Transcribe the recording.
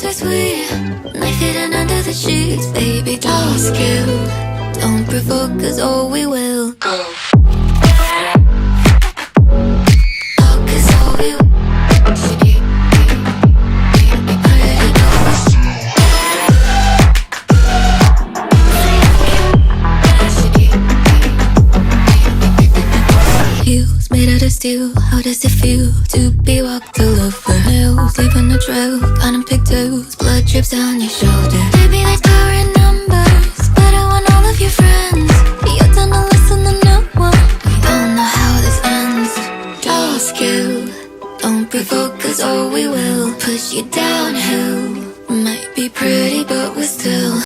just so sweet. Knife hidden under the sheets. Baby, don't skill. Don't provoke, cause oh, we will go. Oh, cause oh, we will. Heels made out of steel. How does it feel to be walked all over? Nails leaving a trail, got 'em pigtails. Blood drips down your shoulder.